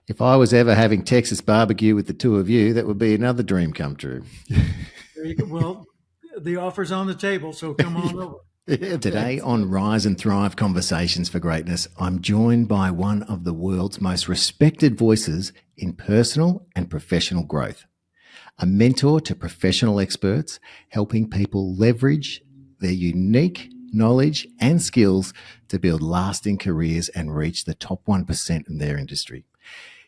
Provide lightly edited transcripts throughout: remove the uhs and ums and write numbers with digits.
If I was ever having Texas barbecue with the two of you, that would be another dream come true. There you go. Well, the offer's on the table, so come on over. Today on Rise and Thrive Conversations for Greatness, I'm joined by one of the world's most respected voices in personal and professional growth, a mentor to professional experts, helping people leverage their unique knowledge and skills to build lasting careers and reach the top 1% in their industry.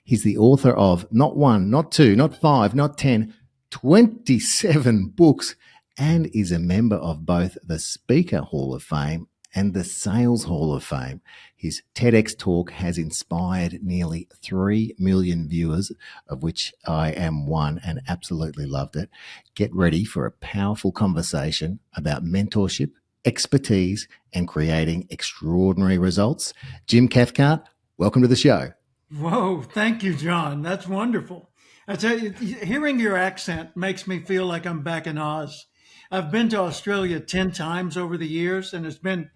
He's the author of not one, not two, not five, not 10, 27 books, and is a member of both the Speaker Hall of Fame and the Sales Hall of Fame. His TEDx talk has inspired nearly 3 million viewers, of which I am one, and absolutely loved it. Get ready for a powerful conversation about mentorship, expertise, and creating extraordinary results. Jim Cathcart, welcome to the show. Whoa, thank you, John. That's wonderful. I tell you, hearing your accent makes me feel like I'm back in Oz. I've been to Australia 10 times over the years, and it's been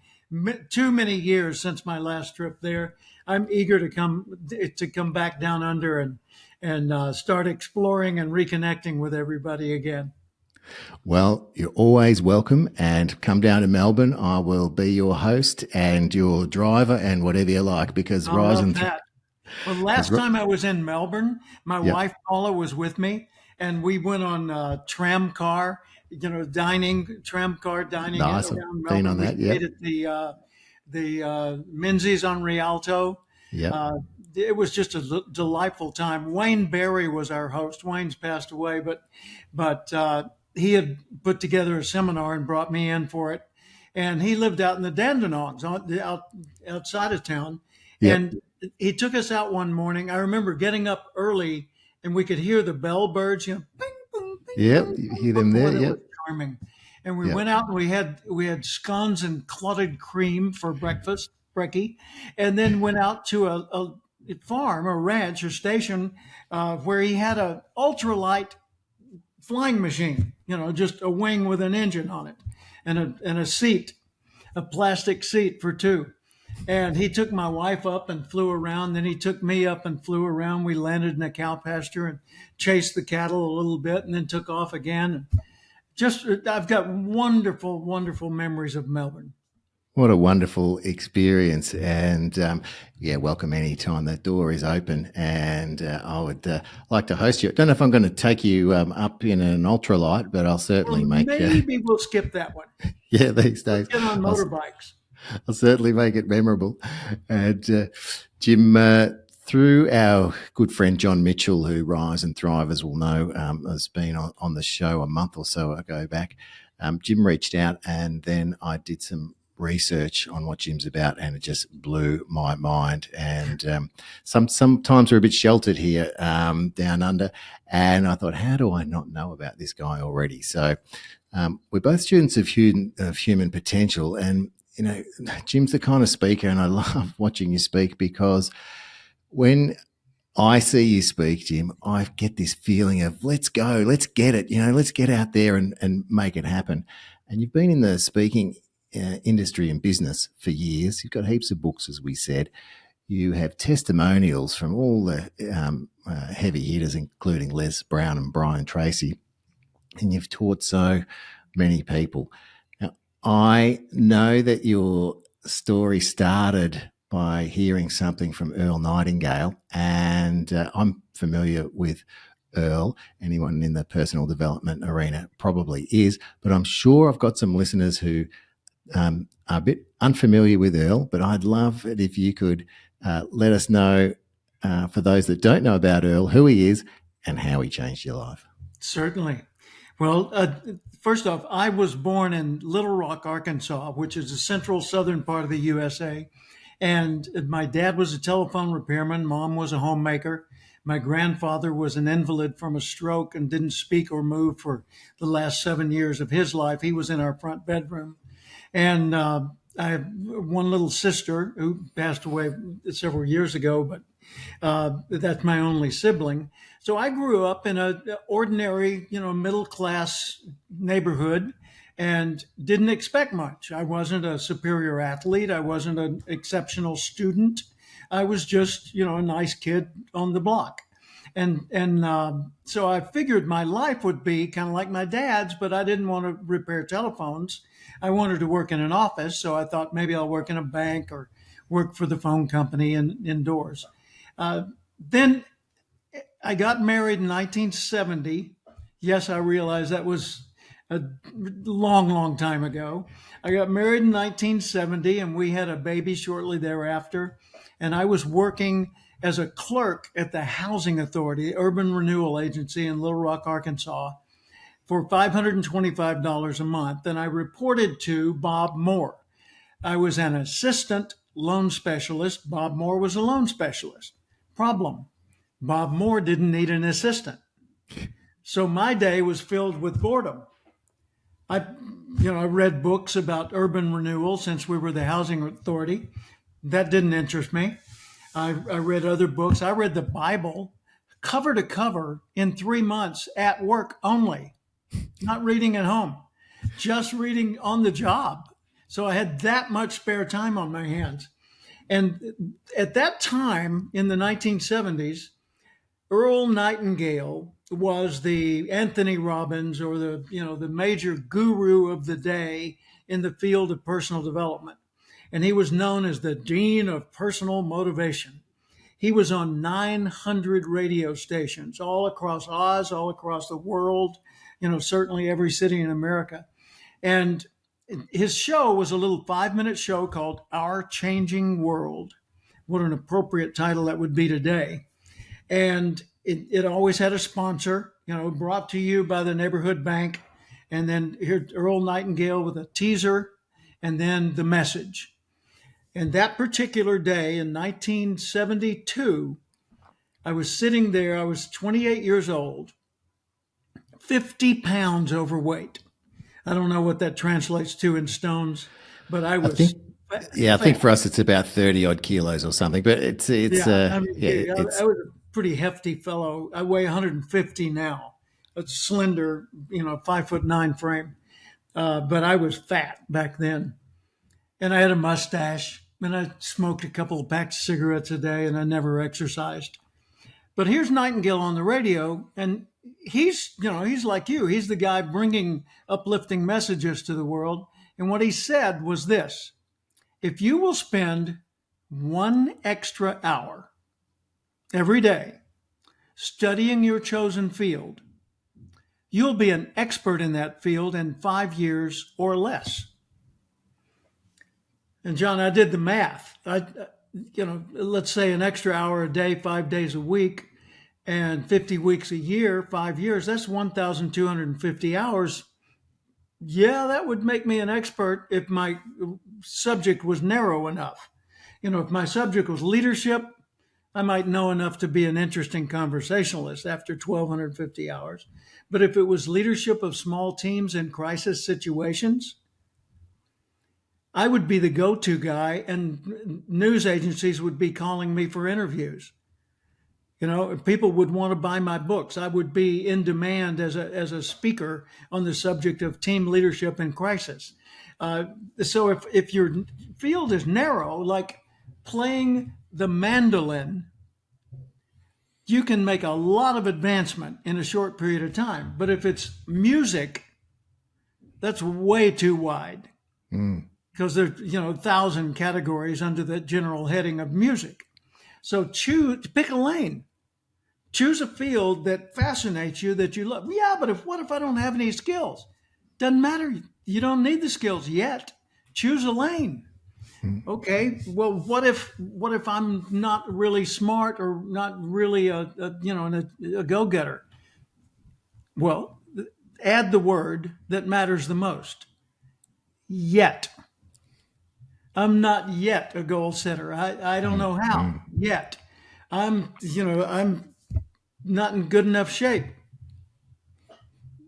too many years since my last trip there. I'm eager to come back down under and start exploring and reconnecting with everybody again. Well, you're always welcome, and come down to Melbourne. I will be your host and your driver and whatever you like, because I Rise love and that. Well, because last time I was in Melbourne, my yeah, wife Paula was with me, and we went on tram car, tram car dining nice. I've around been Melbourne. on We that. Yep, stayed at the Menzies on Rialto. yep. Uh, it was just a delightful time. Wayne Berry was our host. Wayne's passed away, but he had put together a seminar and brought me in for it. And he lived out in the Dandenongs, outside of town. Yep. And he took us out one morning. I remember getting up early, and we could hear the bellbirds, ping, ping, ping, Yep. ping, You ping. hear Oh them boy, there. that was Yep. charming. And we Yep. went out and we had scones and clotted cream for breakfast, brekkie, and then went out to a farm, a ranch, a station where he had a ultralight flying machine. Just a wing with an engine on it, and a seat, a plastic seat for two. And he took my wife up and flew around. Then he took me up and flew around. We landed in a cow pasture and chased the cattle a little bit, and then took off again. Just, I've got wonderful, wonderful memories of Melbourne. What a wonderful experience. And yeah, welcome anytime. That door is open. And I would like to host you. I don't know if I'm going to take you up in an ultralight, but I'll Or certainly make, maybe we'll skip that one. yeah, these Let's days, get on I'll, motorbikes. I'll certainly make it memorable. And Jim, through our good friend John Mitchell, who Rise and Thrivers will know, has been on the show a month or so ago back. Jim reached out, and then I did some research on what Jim's about, and it just blew my mind. And sometimes we're a bit sheltered here down under, and I thought, how do I not know about this guy already? So we're both students of human potential, and Jim's the kind of speaker, and I love watching you speak, because when I see you speak, Jim, I get this feeling of let's go, let's get it, let's get out there and make it happen. And you've been in the speaking industry and business for years. You've got heaps of books, as we said. You have testimonials from all the heavy hitters, including Les Brown and Brian Tracy, and you've taught so many people. Now, I know that your story started by hearing something from Earl Nightingale, and I'm familiar with Earl. Anyone in the personal development arena probably is, but I'm sure I've got some listeners who are a bit unfamiliar with Earl. But I'd love it if you could let us know, for those that don't know about Earl, who he is and how he changed your life. Certainly. Well, first off, I was born in Little Rock, Arkansas, which is the central southern part of the USA. And my dad was a telephone repairman. Mom was a homemaker. My grandfather was an invalid from a stroke and didn't speak or move for the last 7 years of his life. He was in our front bedroom. And I have one little sister who passed away several years ago, but that's my only sibling. So I grew up in a ordinary, middle class neighborhood and didn't expect much. I wasn't a superior athlete. I wasn't an exceptional student. I was just, a nice kid on the block. So I figured my life would be kind of like my dad's, but I didn't want to repair telephones. I wanted to work in an office, so I thought maybe I'll work in a bank or work for the phone company indoors. Then I got married in 1970. Yes, I realize that was a long, long time ago. I got married in 1970 and we had a baby shortly thereafter. And I was working as a clerk at the Housing Authority, the Urban Renewal Agency in Little Rock, Arkansas, for $525 a month. And I reported to Bob Moore. I was an assistant loan specialist. Bob Moore was a loan specialist. Problem: Bob Moore didn't need an assistant. So my day was filled with boredom. I read books about urban renewal since we were the housing authority. That didn't interest me. I read other books. I read the Bible cover to cover in 3 months at work only, not reading at home, just reading on the job. So I had that much spare time on my hands. And at that time in the 1970s, Earl Nightingale was the Anthony Robbins or the major guru of the day in the field of personal development. And he was known as the Dean of Personal Motivation. He was on 900 radio stations all across Oz, all across the world, certainly every city in America. And his show was a little 5-minute show called Our Changing World. What an appropriate title that would be today. And it always had a sponsor, brought to you by the neighborhood bank. And then here's Earl Nightingale with a teaser and then the message. And that particular day in 1972, I was sitting there. I was 28 years old, 50 pounds overweight. I don't know what that translates to in stones, but I was. I think for us it's about 30 odd kilos or something. But I was a pretty hefty fellow. I weigh 150 now. A slender, 5'9" frame. But I was fat back then, and I had a mustache, and I smoked a couple of packs of cigarettes a day, and I never exercised. But here's Nightingale on the radio, and he's like you. He's the guy bringing uplifting messages to the world. And what he said was this: if you will spend 1 extra hour every day studying your chosen field, you'll be an expert in that field in 5 years or less. And John, I did the math. Let's say an extra hour a day, 5 days a week, and 50 weeks a year, 5 years, that's 1,250 hours. Yeah, that would make me an expert if my subject was narrow enough. If my subject was leadership, I might know enough to be an interesting conversationalist after 1,250 hours. But if it was leadership of small teams in crisis situations, I would be the go-to guy, and news agencies would be calling me for interviews. People would want to buy my books. I would be in demand as a speaker on the subject of team leadership in crisis. So if your field is narrow, like playing the mandolin, you can make a lot of advancement in a short period of time. But if it's music, that's way too wide. Because there's 1,000 categories under the general heading of music. So pick a lane. Choose a field that fascinates you, that you love. Yeah, but what if I don't have any skills? Doesn't matter. You don't need the skills yet. Choose a lane. Okay. Well, what if I'm not really smart or not really a go-getter? Well, add the word that matters the most. Yet. I'm not yet a goal setter. I don't know how yet. I'm not in good enough shape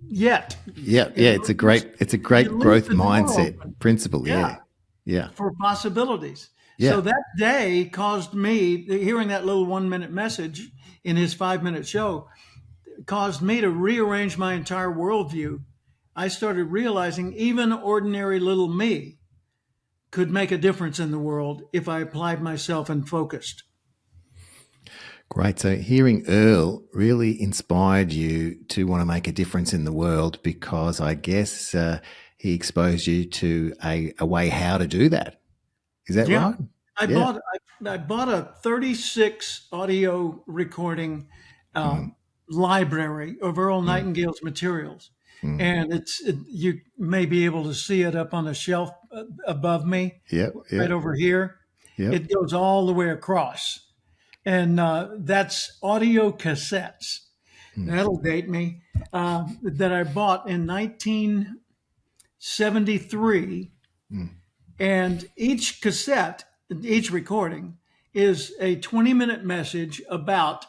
yet. Yeah. It's a great growth mindset principle. Yeah. For possibilities. Yeah. So that day caused me, hearing that little 1-minute message in his 5-minute show, caused me to rearrange my entire worldview. I started realizing even ordinary little me could make a difference in the world if I applied myself and focused. Great. So hearing Earl really inspired you to want to make a difference in the world because I guess he exposed you to a way how to do that. Is that Yeah. right? I Yeah. bought I bought a 36 audio recording Mm, uh, library of Earl mm, Nightingale's materials, mm. and you may be able to see it up on a shelf above me, Yep. right Yep. over here. Yep. It goes all the way across, and that's audio cassettes. Mm, That'll date me. That I bought in 1973. mm, And each cassette, each recording, is a 20-minute message about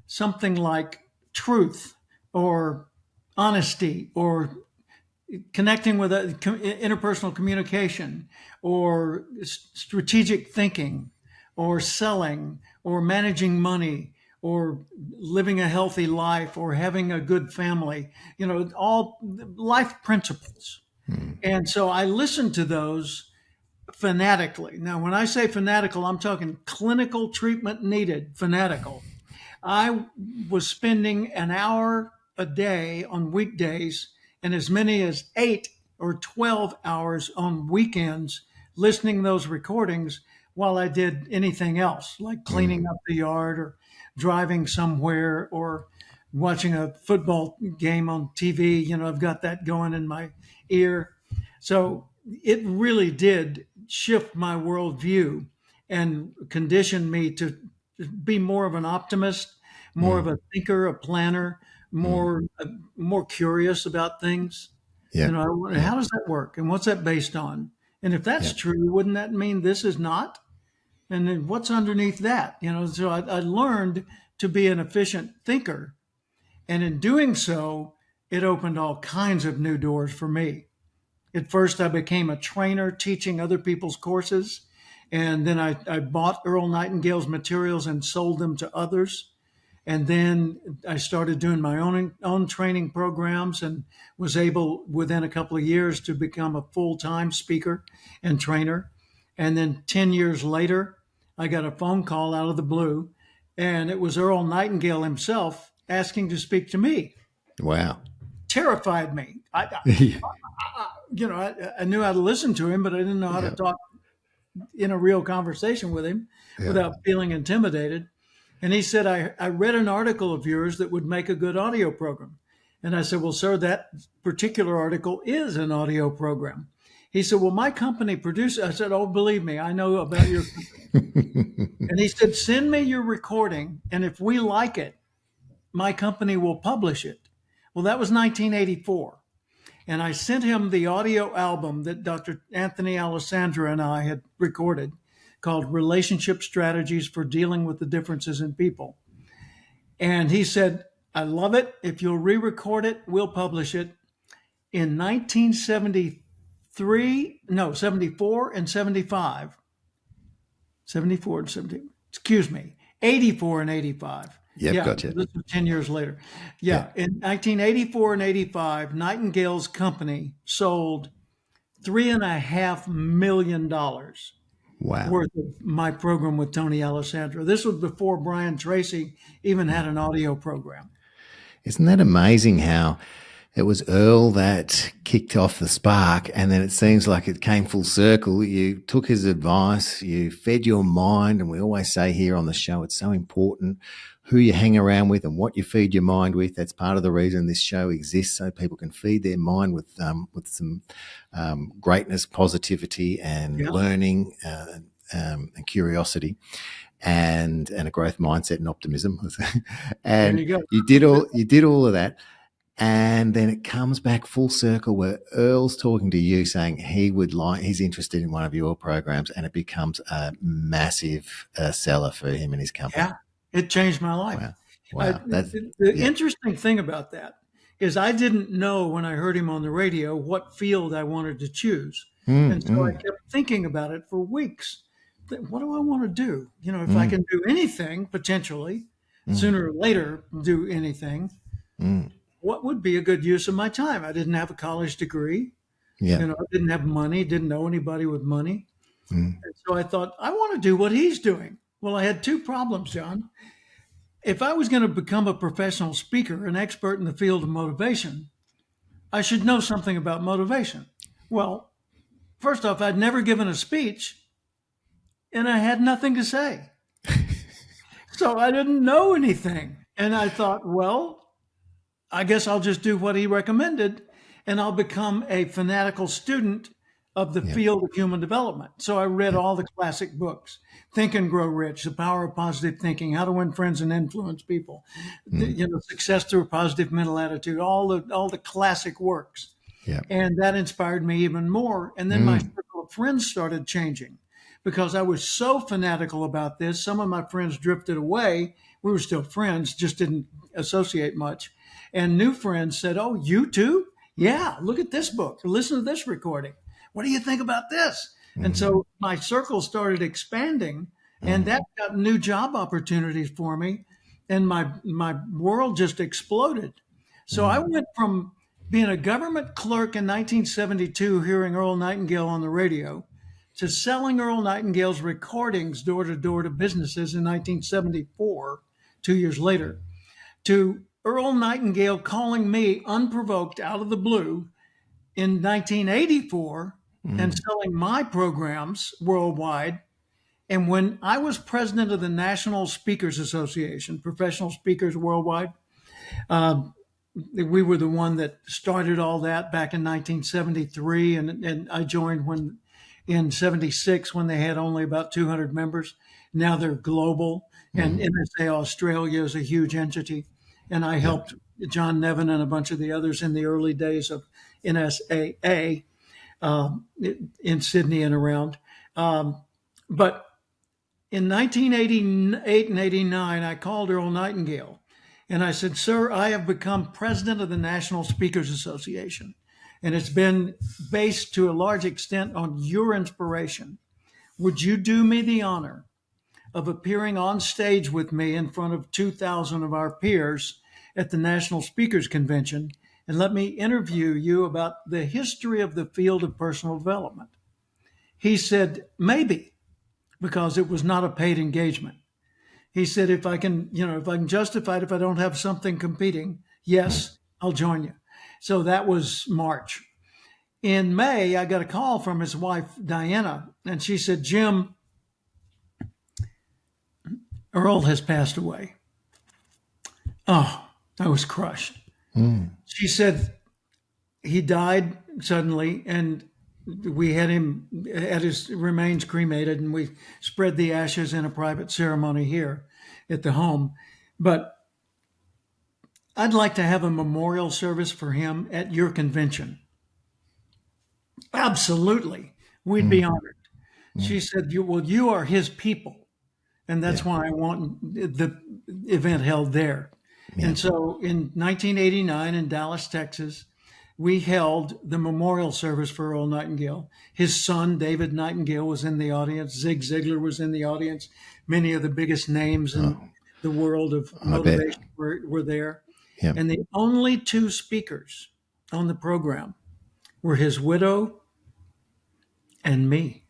something like truth or honesty or connecting with interpersonal communication or strategic thinking or selling or managing money or living a healthy life or having a good family, all life principles. mm, And so I listened to those fanatically. Now, when I say fanatical, I'm talking clinical treatment needed, fanatical. I was spending an hour a day on weekdays and as many as 8 or 12 hours on weekends listening to those recordings while I did anything else, like cleaning mm. up the yard or driving somewhere or watching a football game on TV. I've got that going in my ear. So it really did shift my worldview and condition me to be more of an optimist, more of Mm, a thinker, a planner, mm. more curious about things. Yep. I wonder, Yep. how does that work, and what's that based on? And if that's Yep. true, wouldn't that mean this is not? And then what's underneath that? So I learned to be an efficient thinker, and in doing so, it opened all kinds of new doors for me. At first, I became a trainer teaching other people's courses. And then I bought Earl Nightingale's materials and sold them to others. And then I started doing my own training programs and was able within a couple of years to become a full-time speaker and trainer. And then 10 years later, I got a phone call out of the blue, and it was Earl Nightingale himself asking to speak to me. Wow. Terrified me. Yeah. I knew how to listen to him, but I didn't know how to Yep. talk in a real conversation with him Yep. without feeling intimidated. And he said, I read an article of yours that would make a good audio program. And I said, well, sir, that particular article is an audio program. He said, well, my company produces. I said, oh, believe me, I know about your company. And he said, send me your recording. And if we like it, my company will publish it. Well, that was 1984. And I sent him the audio album that Dr. Anthony Alessandra and I had recorded called Relationship Strategies for Dealing with the Differences in People. And he said, I love it. If you'll re record it, we'll publish it. In 1973, no, 74 and 75, 74 and 70, excuse me, 84 and 85. Yep. Yeah, Gotcha. this was 10 years later. Yeah. Yeah, in 1984 and 85, Nightingale's company sold $3.5 million Wow. worth of my program with Tony Alessandro. This was before Brian Tracy even had an audio program. Isn't that amazing how it was Earl that kicked off the spark, and then it seems like it came full circle. You took his advice, you fed your mind, and we always say here on the show, it's so important who you hang around with and what you feed your mind with. That's part of the reason this show exists, so people can feed their mind with some greatness, positivity, and Yeah, learning and curiosity. And a growth mindset and optimism, there and you go. you did all of that, and then it comes back full circle where Earl's talking to you saying he's interested in one of your programs, and it becomes a massive seller for him and his Yeah, company. it changed my life. Wow. Wow. That's, The yeah. interesting thing about that is I didn't know when I heard him on the radio what field I wanted to choose. Mm, And so I mm, kept thinking about it for weeks. What do I want to do? If I mm, can do anything, potentially, mm, sooner or later, do anything, mm. what would be a good use of my time? I didn't have a college degree. Yeah. I didn't have money, didn't know anybody with money. Mm, And so I thought, I want to do what he's doing. Well, I had two problems, John. if I was going to become a professional speaker, an expert in the field of motivation, I should know something about motivation. Well, first off, I'd never given a speech and I had nothing to say. So I didn't know anything. And I thought, well, I guess I'll just do what he recommended and I'll become a fanatical student of the Yeah. field of human development. So I read Yeah. all the classic books: Think and Grow Rich, The Power of Positive Thinking, How to Win Friends and Influence People, Success Through a Positive Mental Attitude, all the classic works. Yeah. And that inspired me even more. And then my circle of friends started changing because I was so fanatical about this. Some of my friends drifted away. We were still friends, just didn't associate much. And new friends said, "Oh, you too? Yeah, look at this book. Listen to this recording. What do you think about this?" And so my circle started expanding, and that got new job opportunities for me. And my world just exploded. So I went from being a government clerk in 1972, hearing Earl Nightingale on the radio, to selling Earl Nightingale's recordings door to door to businesses in 1974, 2 years later, to Earl Nightingale calling me unprovoked out of the blue in 1984 and selling my programs worldwide. And when I was president of the National Speakers Association, professional speakers worldwide, we were the one that started all that back in 1973. And I joined when in 76 when they had only about 200 members. Now they're global, and NSA Australia is a huge entity. And I helped John Nevin and a bunch of the others in the early days of NSAA in Sydney and around. But in 1988 and 89, I called Earl Nightingale and I said, "Sir, I have become president of the National Speakers Association, and it's been based to a large extent on your inspiration. Would you do me the honor of appearing on stage with me in front of 2,000 of our peers at the National Speakers Convention and let me interview you about the history of the field of personal development?" He said, "Maybe," because it was not a paid engagement. He said, if I can justify it, if I don't have something competing, yes, I'll join you. So that was March. In May, I got a call from his wife, Diana, and she said, "Jim, Earl has passed away." Oh, I was crushed. She said, "He died suddenly, and we had his remains cremated, and we spread the ashes in a private ceremony here at the home. But I'd like to have a memorial service for him at your convention." Absolutely. We'd be honored. She said, you are his people. And that's why I want the event held there. And so in 1989 in Dallas, Texas, we held the memorial service for Earl Nightingale. His son, David Nightingale, was in the audience. Zig Ziglar was in the audience. Many of the biggest names in the world of motivation were there. Yep. And the only two speakers on the program were his widow and me.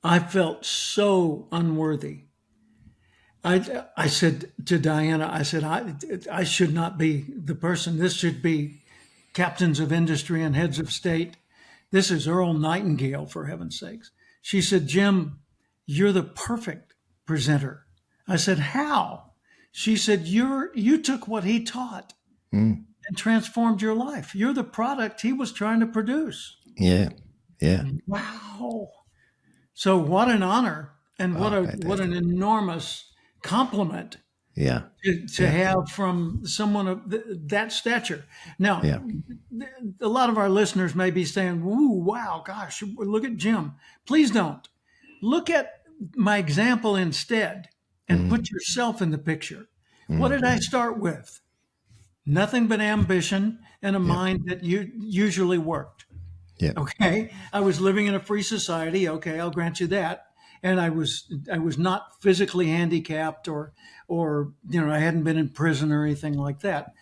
I felt so unworthy. I said to Diana, I should not be the person. This should be captains of industry and heads of state. This is Earl Nightingale, for heaven's sakes. She said, "Jim, you're the perfect presenter." I said, "How?" She said, you took what he taught and transformed your life. You're the product he was trying to produce. Yeah. Yeah. Wow. So what an honor and what an enormous compliment Yeah. to have from someone of that stature. Now, a lot of our listeners may be saying, "Ooh, wow, gosh, look at Jim." Please don't. Look at my example instead and put yourself in the picture. What did I start with? Nothing but ambition and a mind that usually worked. Yeah. Okay. I was living in a free society. Okay. I'll grant you that. And I was not physically handicapped or, I hadn't been in prison or anything like that,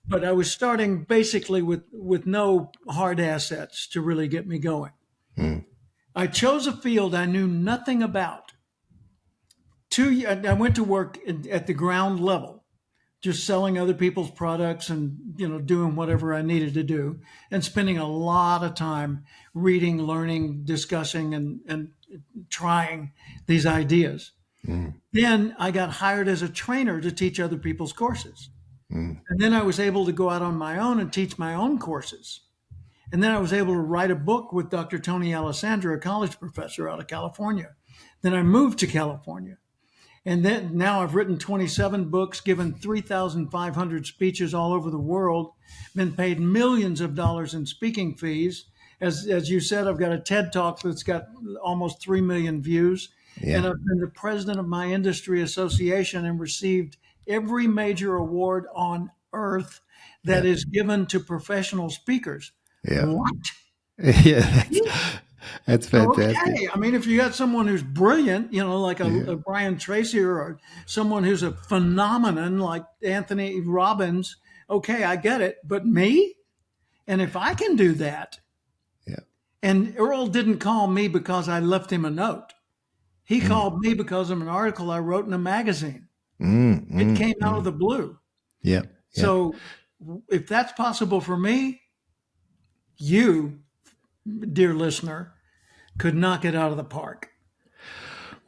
but I was starting basically with no hard assets to really get me going. I chose a field I knew nothing about I went to work at the ground level, just selling other people's products and doing whatever I needed to do, and spending a lot of time reading, learning, discussing, and trying these ideas. Mm, Then I got hired as a trainer to teach other people's courses. mm. And then I was able to go out on my own and teach my own courses. And then I was able to write a book with Dr. Tony Alessandra, a college professor out of California. Then I moved to California. And then now I've written 27 books, given 3,500 speeches all over the world, been paid millions of dollars in speaking fees. As you said, I've got a TED Talk that's got almost 3 million views. Yeah. And I've been the president of my industry association and received every major award on earth that Yeah. is given to professional speakers. Yeah. What? Yeah. That's fantastic. Okay. I mean, if you got someone who's brilliant, like Yeah. a Brian Tracy, or someone who's a phenomenon like Anthony Robbins, okay, I get it. But me? And if I can do that, Yeah. and Earl didn't call me because I left him a note. He Mm, called me because of an article I wrote in a magazine. mm, It mm, came out of mm. the blue. Yeah. Yeah. So if that's possible for me, you, dear listener, could knock it out of the park.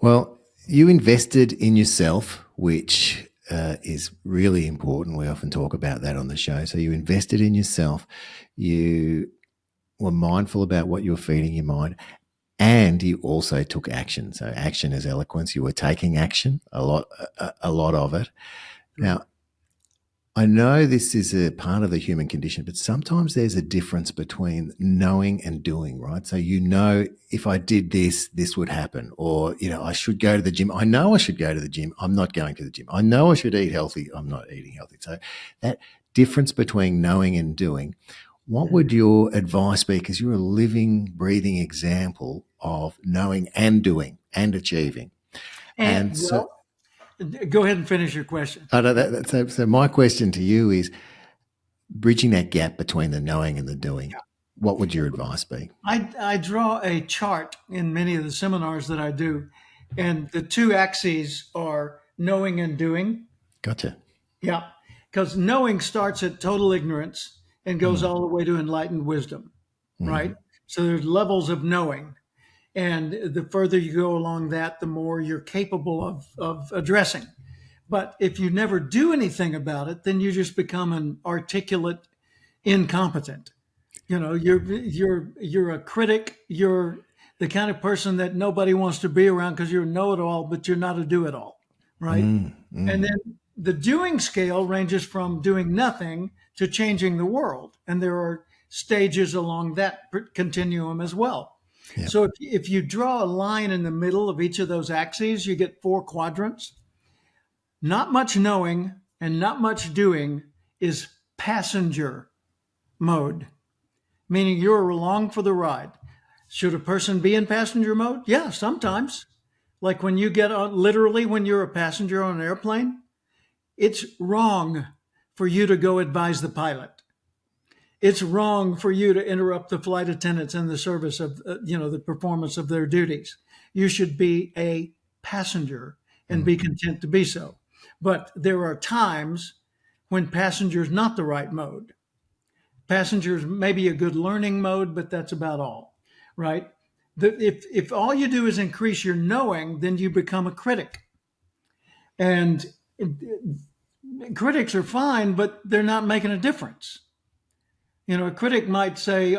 Well, you invested in yourself, which is really important. We often talk about that on the show. So you invested in yourself. You were mindful about what you were feeding your mind, and you also took action. So action is eloquence. You were taking action, a lot of it. Now, I know this is a part of the human condition, but sometimes there's a difference between knowing and doing, right? So, if I did this, this would happen. Or, I should go to the gym. I know I should go to the gym. I'm not going to the gym. I know I should eat healthy. I'm not eating healthy. So that difference between knowing and doing, what would your advice be? Because you're a living, breathing example of knowing and doing and achieving. And And so, go ahead and finish your question. so my question to you is, bridging that gap between the knowing and the doing, what would your advice be? I draw a chart in many of the seminars that I do, and the two axes are knowing and doing. Gotcha. Yeah, because knowing starts at total ignorance and goes Mm, all the way to enlightened wisdom, right? mm, So there's levels of knowing. And the further you go along that, the more you're capable of addressing. But if you never do anything about it, then you just become an articulate incompetent. You're a critic. You're the kind of person that nobody wants to be around because you're a know-it-all, but you're not a do-it-all, right? mm, And mm. then the doing scale ranges from doing nothing to changing the world, and there are stages along that continuum as well. Yeah. So if you draw a line in the middle of each of those axes, you get 4 quadrants. Not much knowing and not much doing is passenger mode, meaning you're along for the ride. Should a person be in passenger mode? Yeah, sometimes. Like when you get on, literally when you're a passenger on an airplane, it's wrong for you to go advise the pilot. It's wrong for you to interrupt the flight attendants in the service of, the performance of their duties. You should be a passenger and be content to be so. But there are times when passenger is not the right mode. Passengers may be a good learning mode, but that's about all, right? If all you do is increase your knowing, then you become a critic. And critics are fine, but they're not making a difference. A critic might say,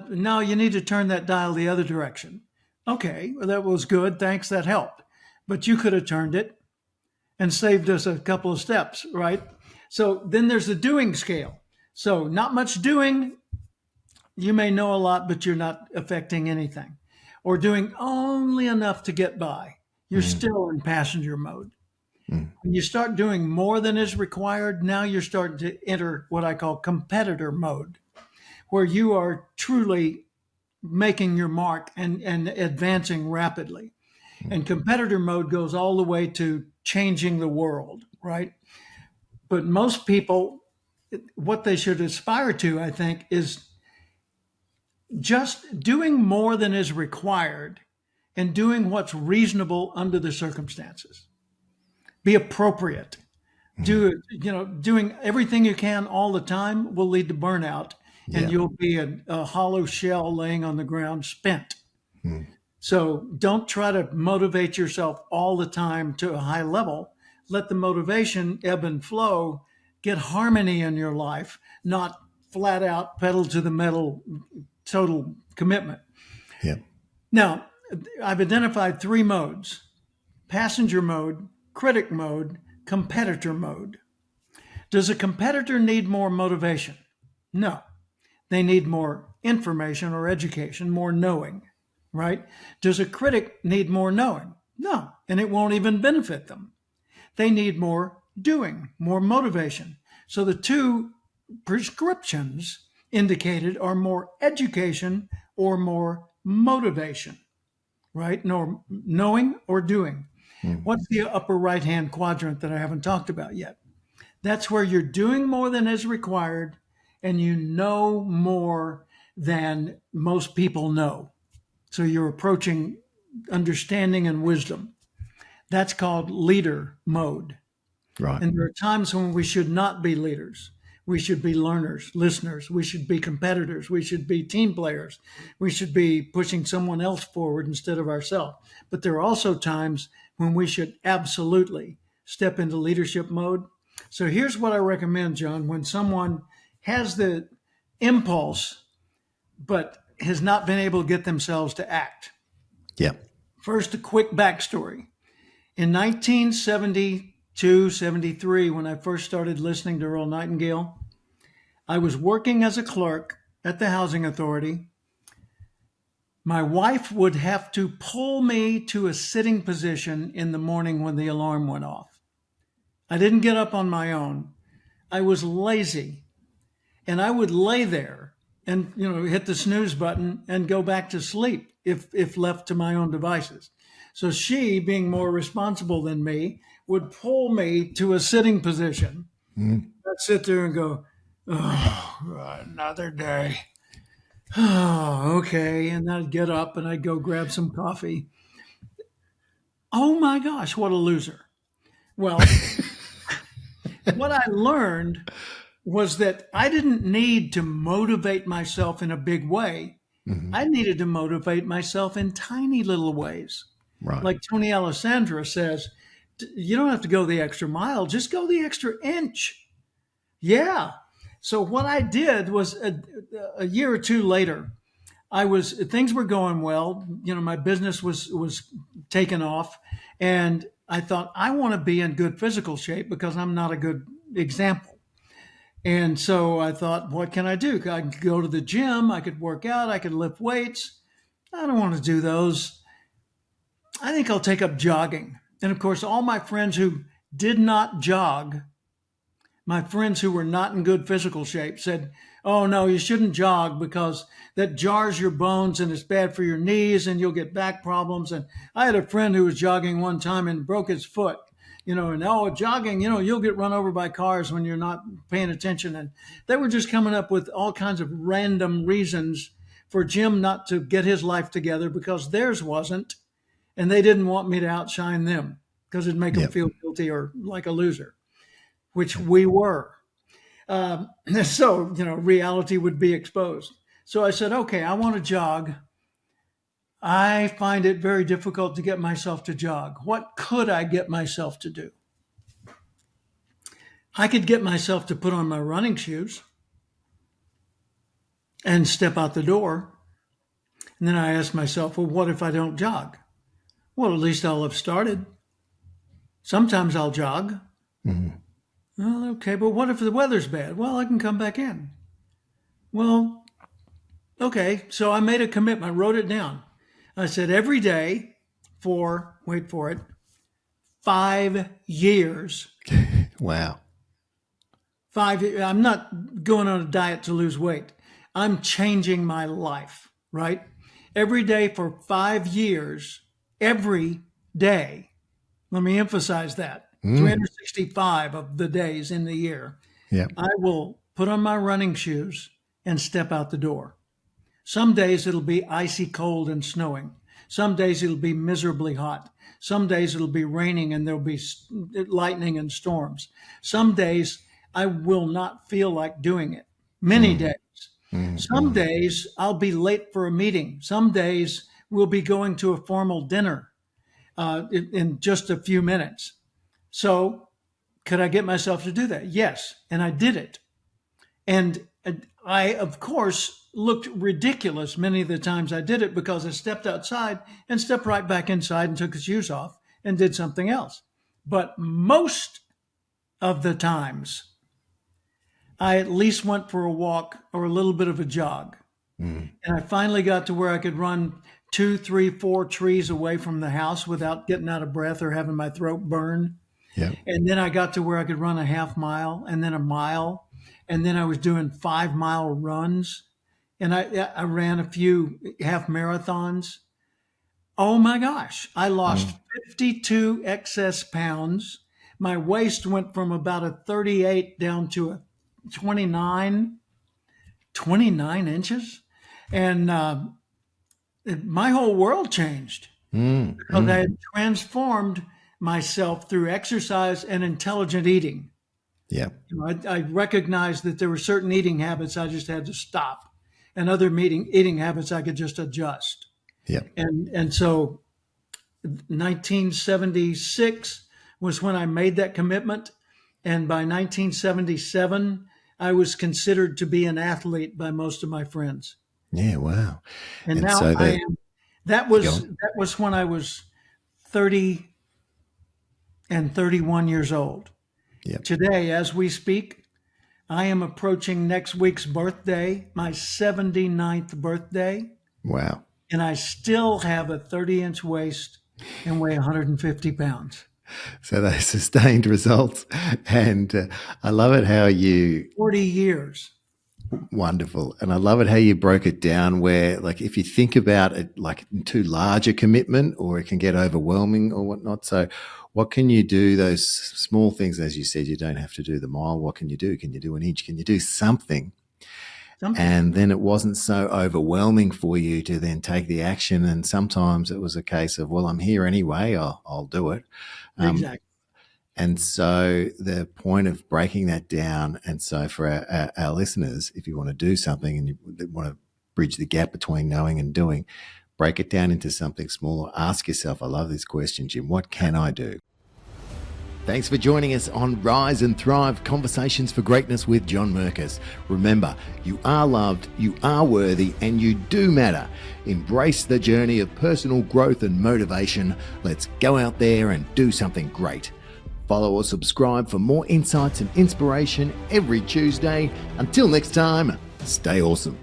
no, you need to turn that dial the other direction. Okay, well, that was good. Thanks, that helped. But you could have turned it and saved us a couple of steps, right? So then there's the doing scale. So not much doing. You may know a lot, but you're not affecting anything. Or doing only enough to get by. You're Mm, still in passenger mode. mm, When you start doing more than is required, now you're starting to enter what I call competitor mode, where you are truly making your mark and advancing rapidly. And competitor mode goes all the way to changing the world, right? But most people, what they should aspire to, I think, is just doing more than is required and doing what's reasonable under the circumstances. Be appropriate. Doing everything you can all the time will lead to burnout, and Yeah. you'll be a hollow shell laying on the ground, spent. Mm. So don't try to motivate yourself all the time to a high level. Let the motivation ebb and flow. Get harmony in your life, not flat out pedal to the metal, total commitment. Yeah. Now, I've identified three modes: passenger mode, critic mode, competitor mode. Does a competitor need more motivation? No. They need more information or education, more knowing, right? Does a critic need more knowing? No, and it won't even benefit them. They need more doing, more motivation. So the two prescriptions indicated are more education or more motivation, right? No, knowing or doing. Mm. What's the upper right hand quadrant that I haven't talked about yet? That's where you're doing more than is required and you know more than most people know. So you're approaching understanding and wisdom. That's called leader mode. Right. And there are times when we should not be leaders. We should be learners, listeners. We should be competitors. We should be team players. We should be pushing someone else forward instead of ourselves. But there are also times when we should absolutely step into leadership mode. So here's what I recommend, John. When someone has the impulse, but has not been able to get themselves to act. Yeah. First, a quick backstory. In 1972, 73, when I first started listening to Earl Nightingale, I was working as a clerk at the housing authority. My wife would have to pull me to a sitting position in the morning when the alarm went off. I didn't get up on my own. I was lazy, and I would lay there and hit the snooze button and go back to sleep if left to my own devices. So she, being more responsible than me, would pull me to a sitting position. Mm. I'd sit there and go, "Oh, another day. Oh, okay." And I'd get up and I'd go grab some coffee. Oh my gosh, what a loser. Well, what I learned was that I didn't need to motivate myself in a big way. Mm-hmm. I needed to motivate myself in tiny little ways. Right. Like Tony Alessandra says, you don't have to go the extra mile, just go the extra inch. Yeah. So what I did was a year or two later, things were going well. My business was taking off, and I thought I want to be in good physical shape because I'm not a good example. And so I thought, what can I do? I could go to the gym, I could work out, I could lift weights. I don't want to do those. I think I'll take up jogging. And of course, all my friends who did not jog, my friends who were not in good physical shape said, oh no, you shouldn't jog because that jars your bones and it's bad for your knees and you'll get back problems. And I had a friend who was jogging one time and broke his foot, and jogging, you'll get run over by cars when you're not paying attention. And they were just coming up with all kinds of random reasons for Jim not to get his life together because theirs wasn't. And they didn't want me to outshine them because it'd make them feel guilty or like a loser, which we were. So, reality would be exposed. So I said, okay, I want to jog. I find it very difficult to get myself to jog. What could I get myself to do? I could get myself to put on my running shoes and step out the door. And then I asked myself, well, what if I don't jog? Well, at least I'll have started. Sometimes I'll jog. Mm-hmm. Well, okay, but what if the weather's bad? Well, I can come back in. Well, okay, so I made a commitment. I wrote it down. I said every day for, wait for it, 5 years. Wow. I'm not going on a diet to lose weight. I'm changing my life, right? Every day for 5 years, every day. Let me emphasize that. 365 of the days in the year. Yeah. I will put on my running shoes and step out the door. Some days it'll be icy cold and snowing. Some days it'll be miserably hot. Some days it'll be raining and there'll be lightning and storms. Some days I will not feel like doing it. Many days. Some days I'll be late for a meeting. Some days we'll be going to a formal dinner in just a few minutes. So could I get myself to do that? Yes. And I did it. And I, of course, looked ridiculous many of the times I did it because I stepped outside and stepped right back inside and took the shoes off and did something else. But most of the times, I at least went for a walk or a little bit of a jog. And I finally got to where I could run 2, 3, 4 trees away from the house without getting out of breath or having my throat burn. Yeah. And then I got to where I could run a half mile and then a mile. And then I was doing 5-mile runs. And I ran a few half marathons. Oh my gosh. I lost 52 excess pounds. My waist went from about a 38 down to a 29 inches. And my whole world changed because I had transformed myself through exercise and intelligent eating. Yeah. You know, I recognized that there were certain eating habits I just had to stop, and other eating habits I could just adjust. Yeah. And so 1976 was when I made that commitment. And by 1977, I was considered to be an athlete by most of my friends. Yeah. Wow. And now so I am. That was when I was 30 and 31 years old. Yep. Today, as we speak, I am approaching next week's birthday, my 79th birthday. Wow. And I still have a 30-inch waist and weigh 150 pounds. So those sustained results. And I love it how you... 40 years. Wonderful. And I love it how you broke it down where, like, if you think about it like too large a commitment or it can get overwhelming or whatnot. So what can you do? Those small things, as you said, you don't have to do the mile. What can you do? Can you do an inch? Can you do something? And then it wasn't so overwhelming for you to then take the action. And sometimes it was a case of, well, I'm here anyway. I'll do it. Exactly. And so the point of breaking that down, and so for our listeners, if you want to do something and you want to bridge the gap between knowing and doing, break it down into something smaller. Ask yourself, I love this question, Jim, what can I do? Thanks for joining us on Rise and Thrive, Conversations for Greatness with John Merkus. Remember, you are loved, you are worthy, and you do matter. Embrace the journey of personal growth and motivation. Let's go out there and do something great. Follow or subscribe for more insights and inspiration every Tuesday. Until next time, stay awesome.